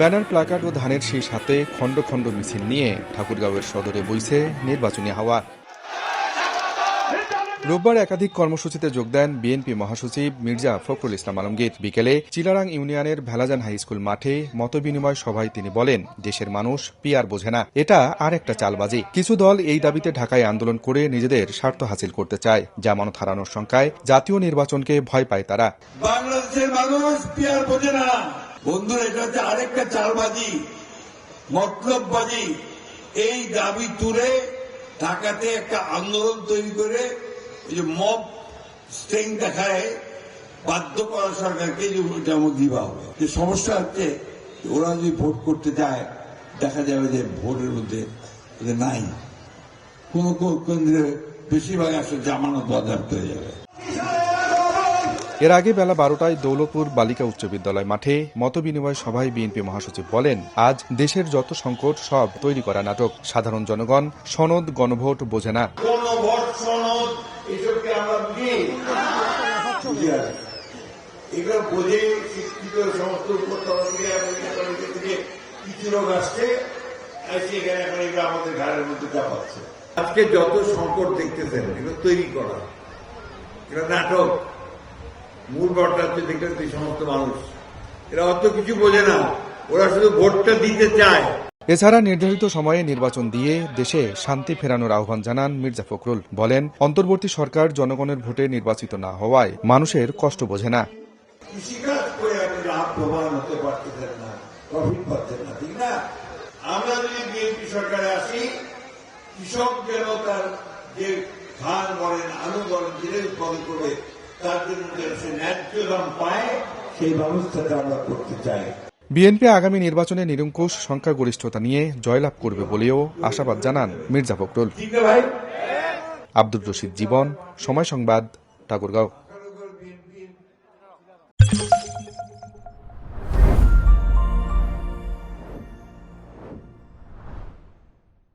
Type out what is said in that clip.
Banner, placard ও ধানের শীষ হাতে খণ্ড খণ্ড মিছিল নিয়ে ঠাকুরগাঁওয়ের সদরে বইছে নির্বাচনী হাওয়া। রোববার একাধিক কর্মসূচিতে যোগ দেন বিএনপি মহাসচিব মির্জা ফখরুল ইসলাম আলমগীর। বিকেলে চিলারাং ইউনিয়নের ভেলাজান হাইস্কুল মাঠে মতবিনিময় সভায় তিনি বলেন, দেশের মানুষ পিয়ার বোঝে না, এটা আর একটা চালবাজি। কিছু দল এই দাবিতে ঢাকায় আন্দোলন করে নিজেদের স্বার্থ হাসিল করতে চায়। জামানত হারানোর শঙ্কায় জাতীয় নির্বাচনকে ভয় পায় তারা। বাংলাদেশের মানুষ পিয়ার বোঝে না বন্ধুরা, এটা হচ্ছে আরেকটা চালবাজি, মতলববাজি। এই দাবি তুলে ঢাকাতে একটা আন্দোলন তৈরি করে ওই যে মব স্ট্রেং দেখায় বাধ্য করা সরকারকে যে এটা আমার দিবা হবে। যে সমস্যা হচ্ছে ওরা যদি ভোট করতে যায় দেখা যাবে যে ভোটের মধ্যে নাই কোন কেন্দ্রে বেশিরভাগ আসলে জামানত বাজেয়াপ্ত হয়ে যাবে। এর আগে বেলা 12টায় দৌলতপুর বালিকা উচ্চ বিদ্যালয় মাঠে মতবিনিময় সভায় বিএনপি মহাসচিব বলেন, আজ দেশের যত সংকট সব তৈরি করা নাটক। সাধারণ জনগণ সনদ গণভোট বোঝে না। এগুলো বোঝে শিক্ষিত সমস্ত থেকে কিছু লোক আসছে এখানে আমাদের ঘরের মধ্যে চাপাচ্ছে। আজকে যত সংকট দেখতেছেন এগুলো তৈরি করা, এগুলো নাটক। মূল ঘটনা হচ্ছে দেখলেন এই সমস্ত মানুষ এরা অত কিছু বোঝে না, ওরা শুধু ভোটটা দিতে চায়। এছাড়া নির্ধারিত সময়ে নির্বাচন দিয়ে দেশে শান্তি ফেরানোর আহ্বান জানান মির্জা ফখরুল। বলেন, অন্তর্বর্তী সরকার জনগণের ভোটে নির্বাচিত না হওয়ায় মানুষের কষ্ট বোঝে না। কৃষিকাজ করে আপনি লাভবান হতে পারতেছেন না, প্রফিট পাচ্ছেন না, ঠিক না? আমরা যদি বিএনপি সরকারে আসি, কৃষক যেন তার যে ধান বলেন, আলু বলেন, যেটা উৎপাদন করবে তার জন্য সে ন্যায্য দাম পায়, সেই ব্যবস্থাটা আমরা করতে চাই। বিএনপি আগামী নির্বাচনে নিরঙ্কুশ সংখ্যাগরিষ্ঠতা নিয়ে জয়লাভ করবে বলেও আশাবাদ জানান মির্জা ফখরুল। আব্দুর রশিদ জীবন, সময় সংবাদ, ঠাকুরগাঁও।